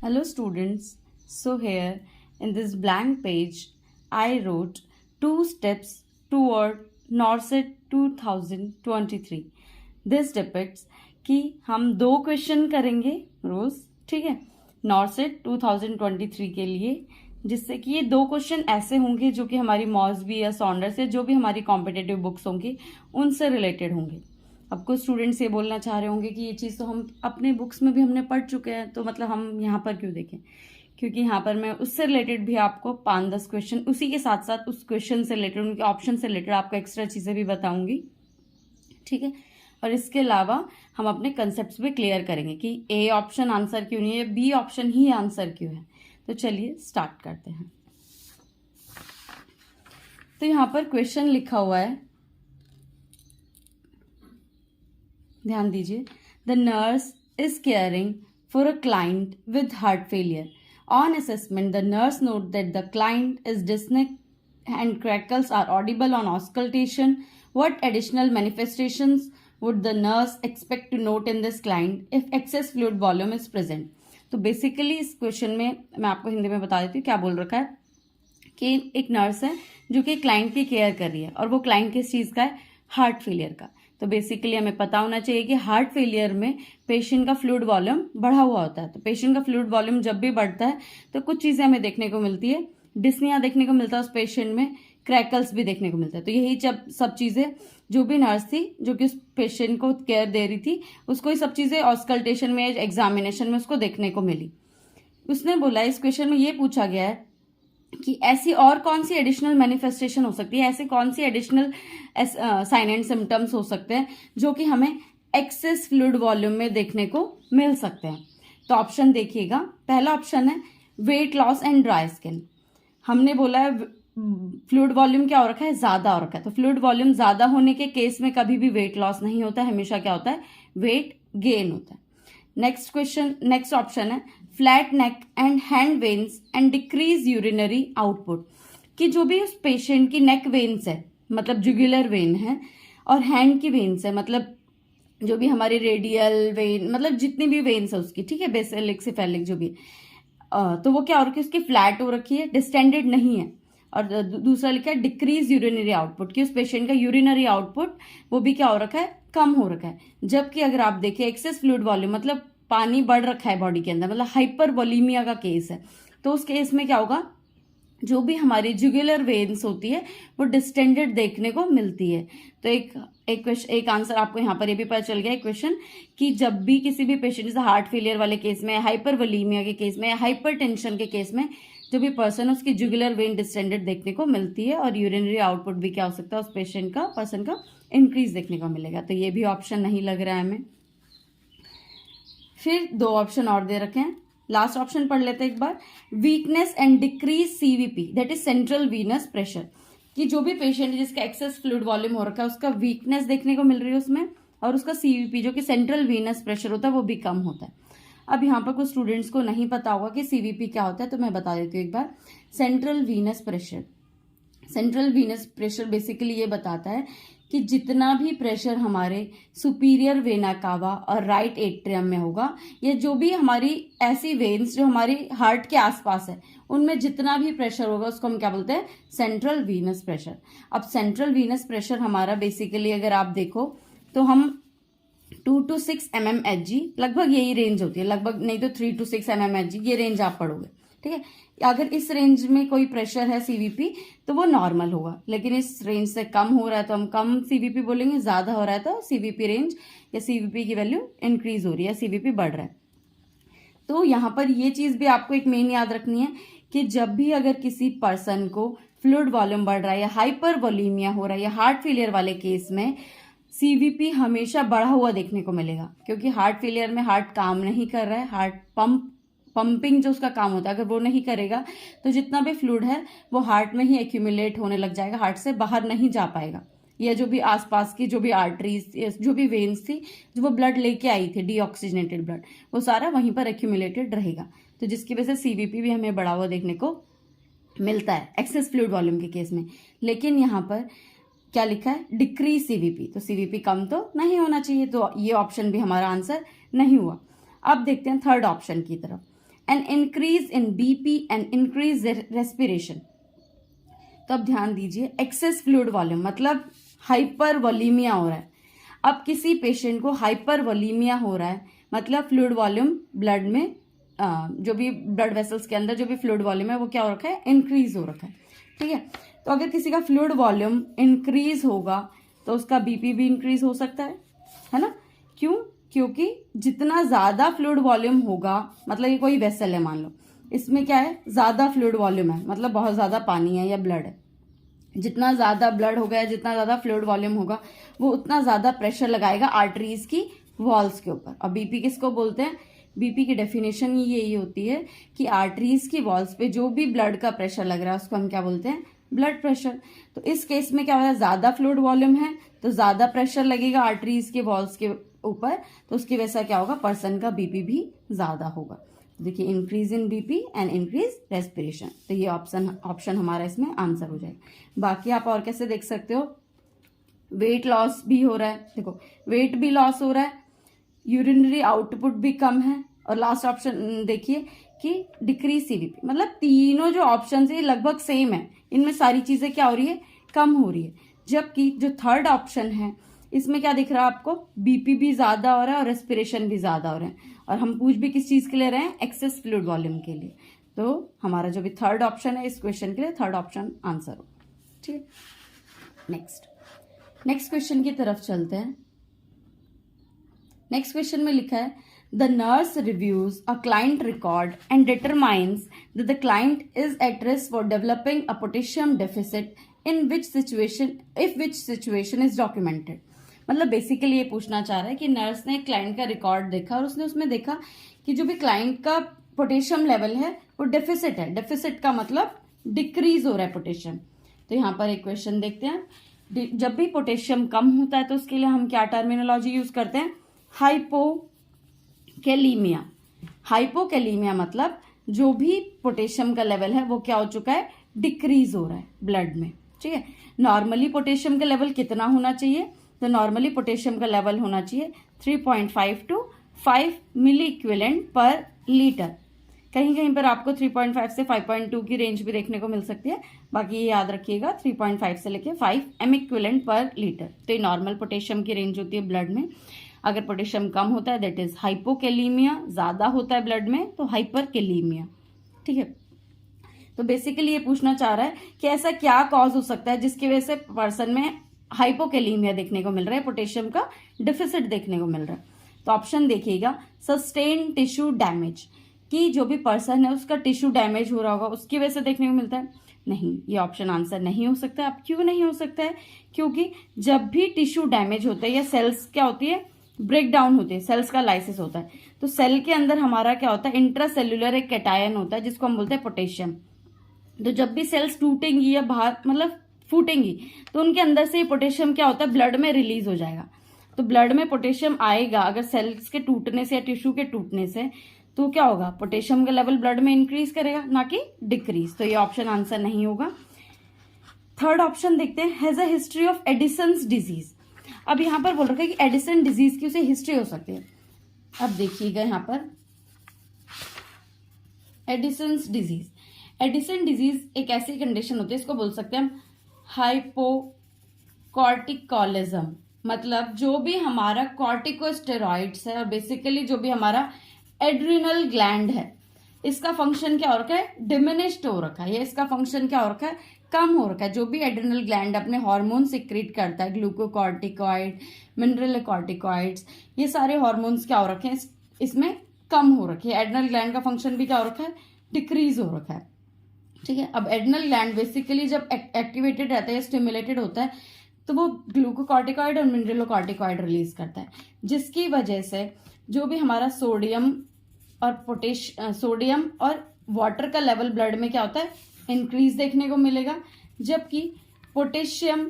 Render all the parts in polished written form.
Hello students, so here in this blank page I wrote 2 steps toward NORCET 2023. This depicts कि हम 2 question करेंगे रोज, ठीक है, NORCET 2023 के लिए, जिससे कि ये 2 क्वेश्चन ऐसे होंगे जो कि हमारी मॉसबी या सॉन्डर्स या जो भी हमारी कॉम्पिटेटिव बुक्स होंगी उनसे रिलेटेड होंगे। अब कुछ स्टूडेंट्स ये बोलना चाह रहे होंगे कि ये चीज़ तो हम अपने बुक्स में भी हमने पढ़ चुके हैं, तो मतलब हम यहाँ पर क्यों देखें, क्योंकि यहाँ पर मैं उससे रिलेटेड भी आपको 5-10 क्वेश्चन, उसी के साथ साथ उस क्वेश्चन से रिलेटेड, उनके ऑप्शन से रिलेटेड आपको एक्स्ट्रा चीज़ें भी बताऊंगी, ठीक है। और इसके अलावा हम अपने कंसेप्ट भी क्लियर करेंगे कि ए ऑप्शन आंसर क्यों नहीं है, बी ऑप्शन ही आंसर क्यों है। तो चलिए स्टार्ट करते हैं। तो यहाँ पर क्वेश्चन लिखा हुआ है, ध्यान दीजिए। The nurse is caring for a client with heart failure. On assessment the nurse note that the client is Disney and crackles are audible on auscultation. What additional manifestations would the nurse expect to note in this client if excess fluid volume is present? तो basically इस question में मैं आपको हिंदी में बता देती हूँ क्या बोल रखा है कि एक नर्स है जो कि क्लाइंट की केयर कर रही है, और वो क्लाइंट किस चीज़ का है, हार्ट फेलियर का। तो बेसिकली हमें पता होना चाहिए कि हार्ट फेलियर में पेशेंट का फ्लूइड वॉल्यूम बढ़ा हुआ होता है। तो पेशेंट का फ्लूइड वॉल्यूम जब भी बढ़ता है तो कुछ चीज़ें हमें देखने को मिलती है, डिस्निया देखने को मिलता है उस पेशेंट में, क्रैकल्स भी देखने को मिलता है। तो यही जब सब चीज़ें जो भी नर्स थी जो कि उस पेशेंट को केयर दे रही थी उसको ये सब चीज़ें ऑस्कल्टेशन में, एग्जामिनेशन में उसको देखने को मिली। उसने बोला, इस क्वेश्चन में ये पूछा गया है कि ऐसी और कौन सी एडिशनल मैनिफेस्टेशन हो सकती है, ऐसे कौन सी एडिशनल साइन एंड सिम्टम्स हो सकते हैं जो कि हमें एक्सेस फ्लूइड वॉल्यूम में देखने को मिल सकते हैं। तो ऑप्शन देखिएगा, पहला ऑप्शन है weight loss and dry skin. हमने बोला है फ्लूइड वॉल्यूम क्या हो रखा है, ज्यादा हो रखा है। तो फ्लूइड वॉल्यूम ज्यादा होने के केस में कभी भी वेट लॉस नहीं होता है, हमेशा क्या होता है, वेट गेन होता है। नेक्स्ट ऑप्शन है flat neck and hand veins and decrease urinary output. कि जो भी उस पेशेंट की नेक वेन्स है, मतलब जुगुलर वेन है, और हैंड की वेन्स है, मतलब जो भी हमारी रेडियल वेन, मतलब जितनी भी वेन्स है उसकी, ठीक है, बेसिलिक सिफेलिक जो भी, तो वो क्या हो रखी है, उसकी फ्लैट हो रखी है, डिस्टेंडेड नहीं है। और दूसरा लिखा है डिक्रीज यूरिनरी आउटपुट, कि उस पेशेंट का यूरिनरी आउटपुट वो भी क्या हो रखा है, कम हो रखा है। जबकि अगर आप देखिए एक्सेस फ्लूइड वॉल्यूम, मतलब पानी बढ़ रखा है बॉडी के अंदर, मतलब हाइपरवोलीमिया का केस है, तो उस केस में क्या होगा, जो भी हमारी जुगुलर वेन्स होती है वो डिस्टेंडेड देखने को मिलती है। तो एक आंसर आपको यहाँ पर ये भी पता चल गया, एक क्वेश्चन, कि जब भी किसी भी पेशेंट, जैसे हार्ट फेलियर वाले केस में, हाइपरवोलीमिया के केस में, हाइपरटेंशन के केस में, जो भी पर्सन उसकी जुगुलर वेन डिस्टेंडेड देखने को मिलती है, और यूरिनरी आउटपुट भी क्या हो सकता है उस पेशेंट का, पर्सन का इंक्रीज देखने को मिलेगा। तो ये भी ऑप्शन नहीं लग रहा है हमें। फिर 2 ऑप्शन और दे रखे हैं, लास्ट ऑप्शन पढ़ लेते हैं एक बार। Weakness and decrease CVP, that is central venous pressure. कि जो भी पेशेंट है जिसका एक्सेस फ्लूइड वॉल्यूम हो रखा है उसका वीकनेस देखने को मिल रही है उसमें, और उसका सीवीपी जो कि सेंट्रल वीनस प्रेशर होता है वो भी कम होता है। अब यहाँ पर कुछ स्टूडेंट्स को नहीं पता होगा कि सीवीपी क्या होता है, तो मैं बता देती हूँ एक बार। सेंट्रल वीनस प्रेशर बेसिकली ये बताता है कि जितना भी प्रेशर हमारे सुपीरियर वेना कावा और राइट एट्रियम में होगा, या जो भी हमारी ऐसी वेन्स जो हमारी हार्ट के आसपास है, उनमें जितना भी प्रेशर होगा उसको हम क्या बोलते हैं, सेंट्रल वीनस प्रेशर। अब सेंट्रल वीनस प्रेशर हमारा बेसिकली अगर आप देखो तो हम 2 to 6 mmHg, लगभग यही रेंज होती है, लगभग नहीं तो 3 to 6 mmHg, ये रेंज आप पढ़ोगे, ठीक है। अगर इस रेंज में कोई प्रेशर है सीवीपी तो वो नॉर्मल होगा, लेकिन इस रेंज से कम हो रहा है तो हम कम सीवीपी बोलेंगे, ज्यादा हो रहा है तो सीवीपी रेंज या सीवीपी की वैल्यू इंक्रीज हो रही है, सीवीपी बढ़ रहा है। तो यहाँ पर ये चीज भी आपको एक मेन याद रखनी है कि जब भी अगर किसी पर्सन को फ्लूइड वॉल्यूम बढ़ रहा है या हाइपरवोलीमिया हो रहा है या हार्ट फेलियर वाले केस में, सीवीपी हमेशा बढ़ा हुआ देखने को मिलेगा, क्योंकि हार्ट फेलियर में हार्ट काम नहीं कर रहा है, हार्ट पंपिंग जो उसका काम होता है अगर वो नहीं करेगा तो जितना भी फ्लूइड है वो हार्ट में ही एक्यूमुलेट होने लग जाएगा, हार्ट से बाहर नहीं जा पाएगा। या जो भी आसपास की जो भी आर्टरीज, जो भी वेन्स थी, जो वो ब्लड लेके आई थी, डीऑक्सीजनेटेड ब्लड, वो सारा वहीं पर एक्यूमुलेटेड रहेगा। तो जिसकी वजह से सीवीपी भी हमें बढ़ा हुआ देखने को मिलता है एक्सेस फ्लूइड वॉल्यूम के केस में। लेकिन यहाँ पर क्या लिखा है, डिक्रीज सीवीपी, तो सीवीपी कम तो नहीं होना चाहिए, तो ये ऑप्शन भी हमारा आंसर नहीं हुआ। अब देखते हैं थर्ड ऑप्शन की तरफ। An increase in BP and increase respiration. तो अब ध्यान दीजिए, एक्सेस फ्लूइड वॉल्यूम मतलब हाइपर वॉलीमिया हो रहा है। अब किसी पेशेंट को हाइपर वॉलीमिया हो रहा है मतलब फ्लूइड वॉल्यूम ब्लड में जो भी ब्लड वेसल्स के अंदर जो भी फ्लूइड वॉल्यूम है वो क्या हो रखा है, इंक्रीज हो रखा है। ठीक है, तो अगर किसी का फ्लूइड वॉल्यूम इंक्रीज होगा तो उसका बीपी भी इंक्रीज हो सकता है ना। क्यों? क्योंकि जितना ज्यादा फ्लूइड वॉल्यूम होगा, मतलब ये कोई वेसल है, मान लो इसमें क्या है, ज्यादा फ्लूइड वॉल्यूम है, मतलब बहुत ज्यादा पानी है या ब्लड है। जितना ज्यादा ब्लड होगा या जितना ज्यादा फ्लूइड वॉल्यूम होगा वो उतना ज्यादा प्रेशर लगाएगा आर्टरीज की वॉल्स के ऊपर। और बीपी किसको बोलते हैं? बीपी की डेफिनेशन यही होती है कि आर्टरीज की वॉल्स पे जो भी ब्लड का प्रेशर लग रहा है उसको हम क्या बोलते हैं, ब्लड प्रेशर। तो इस केस में क्या हो रहा है, ज्यादा फ्लूइड वॉल्यूम है तो ज्यादा प्रेशर लगेगा आर्टरीज के वॉल्स के ऊपर, तो उसकी वजह से क्या होगा, पर्सन का बीपी भी ज्यादा होगा। तो देखिए, increase in BP and increase respiration, तो ये ऑप्शन हमारा इसमें आंसर हो जाएगा। बाकी आप और कैसे देख सकते हो, वेट लॉस भी हो रहा है, देखो वेट भी लॉस हो रहा है, यूरिनरी आउटपुट भी कम है, और लास्ट ऑप्शन देखिए कि डिक्रीज सीवीपी। मतलब तीनों जो ऑप्शन है लगभग सेम है, इनमें सारी चीजें क्या हो रही है, कम हो रही है। जबकि जो थर्ड ऑप्शन है इसमें क्या दिख रहा है आपको, बीपी भी ज्यादा हो रहा है और रेस्पिरेशन भी ज्यादा हो रहा है, और हम पूछ भी किस चीज के ले रहे हैं, एक्सेस फ्लूइड वॉल्यूम के लिए। तो हमारा जो भी थर्ड ऑप्शन है इस क्वेश्चन के लिए थर्ड ऑप्शन आंसर हो। ठीक है, नेक्स्ट क्वेश्चन की तरफ चलते हैं। नेक्स्ट क्वेश्चन में लिखा है, the nurse reviews a client record and determines that the client is at risk for developing a potassium deficit in which situation is documented. मतलब बेसिकली ये पूछना चाह रहा है कि नर्स ने क्लाइंट का रिकॉर्ड देखा और उसने उसमें देखा कि जो भी क्लाइंट का पोटेशियम लेवल है वो डेफिसिट है। डेफिसिट का मतलब डिक्रीज हो रहा है पोटेशियम। तो यहाँ पर एक क्वेश्चन देखते हैं, जब भी पोटेशियम कम होता है तो उसके लिए हम क्या टर्मिनोलॉजी यूज करते हैं, हाइपोकैलीमिया। हाइपोकैलीमिया मतलब जो भी पोटेशियम का लेवल है वो क्या हो चुका है, डिक्रीज हो रहा है ब्लड में। ठीक है, नॉर्मली पोटेशियम का लेवल कितना होना चाहिए, तो नॉर्मली पोटेशियम का लेवल होना चाहिए 3.5 to 5 milliequivalent per litre. कहीं कहीं पर आपको 3.5 से 5.2 की रेंज भी देखने को मिल सकती है, बाकी ये याद रखिएगा 3.5 से लेके 5 एम इक्विवेलेंट पर लीटर। तो ये नॉर्मल पोटेशियम की रेंज होती है ब्लड में। अगर पोटेशियम कम होता है दैट इज हाइपोकैलीमिया, ज्यादा होता है ब्लड में तो हाइपरकैलीमिया। ठीक है, तो बेसिकली ये पूछना चाह रहा है कि ऐसा क्या कॉज हो सकता है जिसकी वजह से पर्सन में हाइपोकैलीमिया देखने को मिल रहा है, पोटेशियम का डिफिसिट देखने को मिल रहा है। तो ऑप्शन देखिएगा, सस्टेन टिश्यू डैमेज, कि जो भी पर्सन है उसका टिश्यू डैमेज हो रहा होगा उसकी वजह से देखने को मिलता है। नहीं, ये ऑप्शन आंसर नहीं हो सकता है। अब क्यों नहीं हो सकता है, क्योंकि जब भी टिश्यू डैमेज होता है या सेल्स क्या होती है, ब्रेक डाउन होते हैं, सेल्स का लाइसिस होता है, तो सेल के अंदर हमारा क्या होता है, इंट्रासेल्यूलर एक कैटायन होता है जिसको हम बोलते हैं पोटेशियम। तो जब भी सेल्स टूटेंगी या बाहर मतलब फूटेंगी तो उनके अंदर से पोटेशियम क्या होता है, ब्लड में रिलीज हो जाएगा। तो ब्लड में पोटेशियम आएगा अगर सेल्स के टूटने से या टिश्यू के टूटने से, तो क्या होगा, पोटेशियम का लेवल ब्लड में इंक्रीज करेगा ना कि डिक्रीज। तो ये ऑप्शन आंसर नहीं होगा। थर्ड ऑप्शन देखते हैं, has a history of Edison's disease. अब यहां पर बोल रखा है कि एडिसन डिजीज की उसे हिस्ट्री हो सकती है। अब देखिएगा यहां पर एडिसन्स डिजीज, एडिसन डिजीज एक ऐसी कंडीशन होती है, इसको बोल सकते हैं हम हाइपोकॉर्टिकॉलिज्म। मतलब जो भी हमारा कॉर्टिकोस्टेरॉइड्स है और बेसिकली जो भी हमारा एड्रिनल ग्लैंड है, इसका फंक्शन क्या हो रखा है, डिमिनिश्ड हो रखा है, या इसका फंक्शन क्या हो रखा है, कम हो रखा है। जो भी एड्रिनल ग्लैंड अपने हार्मोन सिक्रीट करता है, ग्लूकोकॉर्टिकॉइड, मिनरलोकॉर्टिकॉइड्स, ये सारे हार्मोन्स क्या हो रखे हैं, इसमें कम हो रखे हैं। एड्रिनल ग्लैंड का फंक्शन भी क्या हो रखा है, डिक्रीज हो रखा है। ठीक है, अब एड्रिनल ग्लैंड बेसिकली जब एक्टिवेटेड रहता है, स्टिमुलेटेड होता है, तो वो ग्लूकोकॉर्टिकॉइड और मिनरलोकॉर्टिकॉइड रिलीज करता है, जिसकी वजह से जो भी हमारा सोडियम और वाटर का लेवल ब्लड में क्या होता है, इंक्रीज देखने को मिलेगा। जबकि पोटेशियम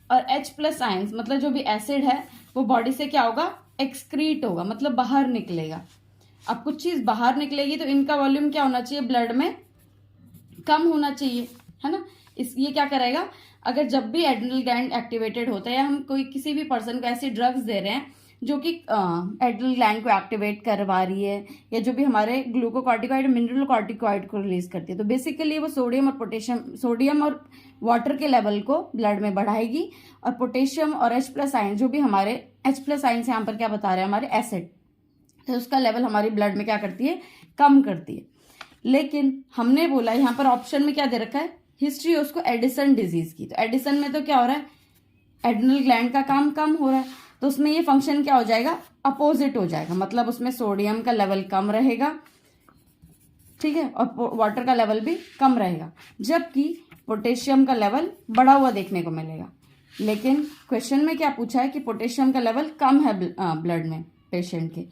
और H+ आयंस मतलब जो भी एसिड है वो बॉडी से क्या होगा, एक्सक्रीट होगा, मतलब बाहर निकलेगा। अब कुछ चीज बाहर निकलेगी तो इनका वॉल्यूम क्या होना चाहिए, ब्लड में कम होना चाहिए, है ना। ये क्या करेगा, अगर जब भी एड्रिनल ग्लैंड एक्टिवेटेड होता है या हम कोई किसी भी पर्सन को ऐसी ड्रग्स दे रहे हैं जो कि एड्रिनल ग्लैंड को एक्टिवेट करवा रही है, या जो भी हमारे ग्लूकोकॉर्टिकॉइड मिनरल कॉर्टिकॉइड को रिलीज करती है। तो बेसिकली वो सोडियम और वाटर के लेवल को ब्लड में बढ़ाएगी, और पोटेशियम और H+ आयन, जो भी हमारे H+ आयन से यहाँ पर क्या बता रहे हैं हमारे एसिड, तो उसका लेवल हमारी ब्लड में क्या करती है, कम करती है। लेकिन हमने बोला यहाँ पर ऑप्शन में क्या दे रखा है, हिस्ट्री उसको एडिसन डिजीज की। तो एडिसन में तो क्या हो रहा है, एड्रिनल ग्लैंड का काम कम हो रहा है, तो उसमें ये फंक्शन क्या हो जाएगा, अपोजिट हो जाएगा। मतलब उसमें सोडियम का लेवल कम रहेगा, ठीक है, और वाटर का लेवल भी कम रहेगा, जबकि पोटेशियम का लेवल बढ़ा हुआ देखने को मिलेगा। लेकिन क्वेश्चन में क्या पूछा है कि पोटेशियम का लेवल कम है ब्लड में पेशेंट के,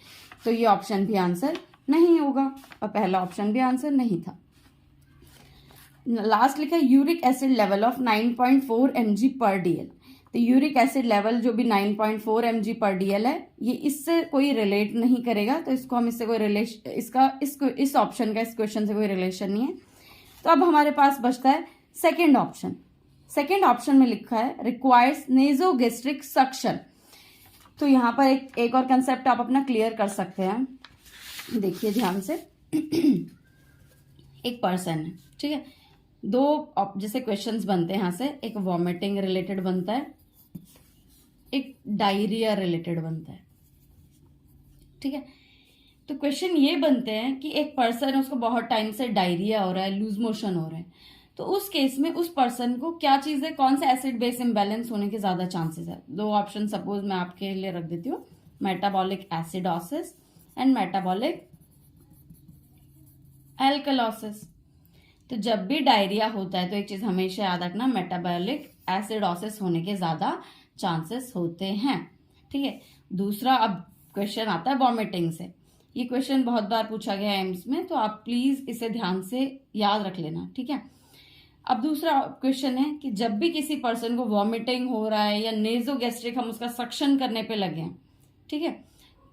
तो ये ऑप्शन भी आंसर नहीं होगा, और पहला ऑप्शन भी आंसर नहीं था। लास्ट लिखा है uric acid level of 9.4 mg पर DL। तो यूरिक एसिड लेवल जो भी 9.4 mg पर DL है, ये इससे कोई रिलेट नहीं करेगा, तो इसको हम इससे कोई रिलेशन, इस ऑप्शन का इस क्वेश्चन से कोई रिलेशन नहीं है। तो अब हमारे पास बचता है सेकेंड ऑप्शन। सेकेंड ऑप्शन में लिखा है रिक्वायर्स नेजोगैस्ट्रिक सक्शन। तो यहाँ पर एक और कंसेप्ट आप अपना क्लियर कर सकते हैं, देखिए ध्यान से। एक पर्सन है, ठीक है, दो जैसे क्वेश्चंस बनते हैं यहाँ से, एक वॉमिटिंग रिलेटेड बनता है, एक डायरिया रिलेटेड बनता है, ठीक है। तो क्वेश्चन ये बनते हैं कि एक पर्सन है, उसको बहुत टाइम से डायरिया हो रहा है, लूज मोशन हो रहे हैं, तो उस केस में उस पर्सन को क्या चीज है, कौन सा एसिड बेस इम्बैलेंस होने के ज्यादा चांसेस है। दो ऑप्शन सपोज मैं आपके लिए रख देती हूँ, metabolic acidosis and metabolic alkalosis. तो जब भी डायरिया होता है तो एक चीज हमेशा याद रखना, मेटाबॉलिक एसिडोसिस होने के ज्यादा चांसेस होते हैं, ठीक है। दूसरा अब क्वेश्चन आता है वॉमिटिंग से। ये क्वेश्चन बहुत बार पूछा गया है एम्स में, तो आप प्लीज इसे ध्यान से याद रख लेना, ठीक है। अब दूसरा क्वेश्चन है कि जब भी किसी पर्सन को वॉमिटिंग हो रहा है या नेजोगैस्ट्रिक, हम उसका सक्शन करने पे लगे हैं, ठीक है।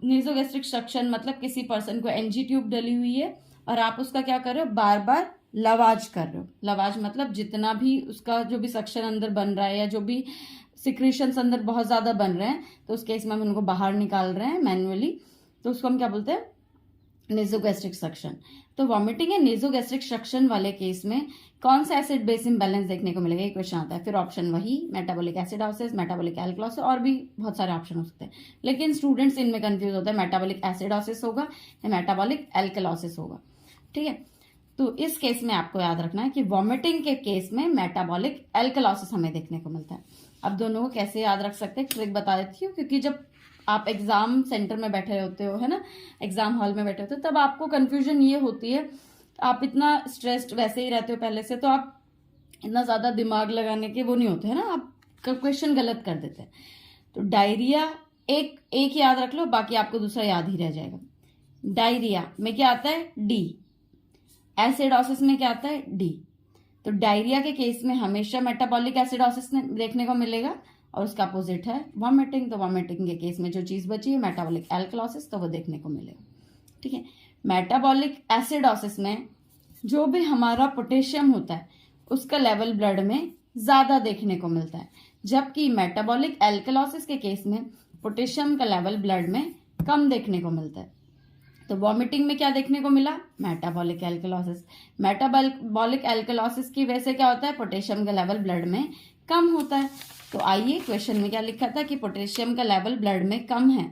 नेजोगैस्ट्रिक सक्शन मतलब किसी पर्सन को NG ट्यूब डली हुई है और आप उसका क्या कर रहे हो, बार बार लवाज कर रहे हो। लवाज मतलब जितना भी उसका जो भी सक्शन अंदर बन रहा है या जो भी सिक्रीशंस अंदर बहुत ज्यादा बन रहे हैं, तो उस केस में हम उनको बाहर निकाल रहे हैं मैन्युअली, तो उसको हम क्या बोलते हैं, नेजोगैस्ट्रिक सक्शन। तो वॉमिटिंग या नेजोगैस्ट्रिक सक्शन वाले केस में कौन सा एसिड बेस इम्बैलेंस देखने को मिलेगा, ये क्वेश्चन आता है। फिर ऑप्शन वही मेटाबॉलिक एसिडोसिस, मेटाबॉलिक एल्कलोसिस, और भी बहुत सारे ऑप्शन हो सकते हैं, लेकिन स्टूडेंट्स इनमें कंफ्यूज होता है, मेटाबॉलिक एसिडोसिस होगा या मेटाबॉलिक एल्कलोसिस होगा, ठीक है। तो इस केस में आपको याद रखना है कि वॉमिटिंग के केस में मेटाबॉलिक एल्कलोसिस हमें देखने को मिलता है। अब दोनों को कैसे याद रख सकते हैं, ट्रिक बता देती हूँ, क्योंकि जब आप एग्जाम सेंटर में बैठे होते हो, है ना, एग्जाम हॉल में बैठे होते हो, तब आपको कंफ्यूजन ये होती है, आप इतना स्ट्रेस्ड वैसे ही रहते हो पहले से, तो आप इतना ज्यादा दिमाग लगाने के वो नहीं होते, है ना, आप क्वेश्चन गलत कर देते हैं। तो डायरिया एक याद रख लो, बाकी आपको दूसरा याद ही रह जाएगा। डायरिया में क्या आता है, D। एसिडोसिस में क्या आता है, D। तो डायरिया के केस में हमेशा मेटाबॉलिक एसिडोसिस देखने को मिलेगा, और उसका अपोजिट है वॉमिटिंग। तो वॉमिटिंग के केस में जो चीज बची है मेटाबॉलिक एल्कलोसिस, तो वो देखने को मिलेगा, ठीक है। मेटाबॉलिक एसिडोसिस में जो भी हमारा पोटेशियम होता है उसका लेवल ब्लड में ज्यादा देखने को मिलता है, जबकि मेटाबॉलिक एल्कलोसिस के केस में पोटेशियम का लेवल ब्लड में कम देखने को मिलता है। तो वॉमिटिंग में क्या देखने को मिला, मेटाबॉलिक एल्कलोसिस। मेटाबॉलिक एल्कलोसिस की वजह से क्या होता है, पोटेशियम का लेवल ब्लड में कम होता है। तो आइए क्वेश्चन में क्या लिखा था कि पोटेशियम का लेवल ब्लड में कम है,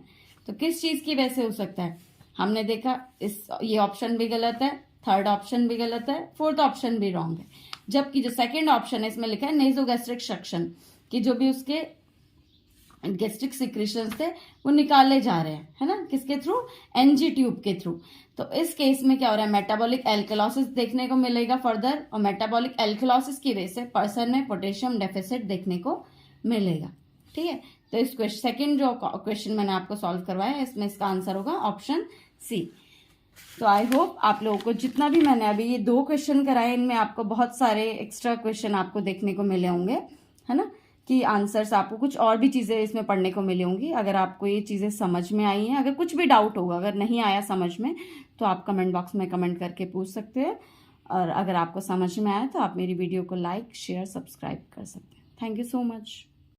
तो किस चीज की वजह से हो सकता है। हमने देखा ये ऑप्शन भी गलत है, थर्ड ऑप्शन भी गलत है, फोर्थ ऑप्शन भी रॉन्ग है। जबकि जो सेकंड ऑप्शन है इसमें लिखा है नेजोगैस्ट्रिक सक्शन, कि जो भी उसके गैस्ट्रिक सिक्रीशंस थे वो निकाले जा रहे हैं, है ना, किसके थ्रू, NG ट्यूब के थ्रू। तो इस केस में क्या हो रहा है, मेटाबॉलिक एल्कलोसिस देखने को मिलेगा फर्दर, और मेटाबॉलिक एल्कलोसिस की वजह से पर्सन में पोटेशियम डेफिसिट देखने को मिलेगा, ठीक है। तो इस सेकंड जो क्वेश्चन मैंने आपको सॉल्व करवाया है, इसमें इसका आंसर होगा ऑप्शन C। तो आई होप आप लोगों को जितना भी मैंने अभी ये 2 क्वेश्चन कराए, इनमें आपको बहुत सारे एक्स्ट्रा क्वेश्चन आपको देखने को मिले होंगे, है ना, कि आंसर्स आपको कुछ और भी चीजें इसमें पढ़ने को मिली होंगी। अगर आपको ये चीजें समझ में आई हैं, अगर कुछ भी डाउट होगा, अगर नहीं आया समझ में, तो आप कमेंट बॉक्स में कमेंट करके पूछ सकते हैं, और अगर आपको समझ में आया तो आप मेरी वीडियो को लाइक, शेयर, सब्सक्राइब कर सकते हैं। Thank you so much.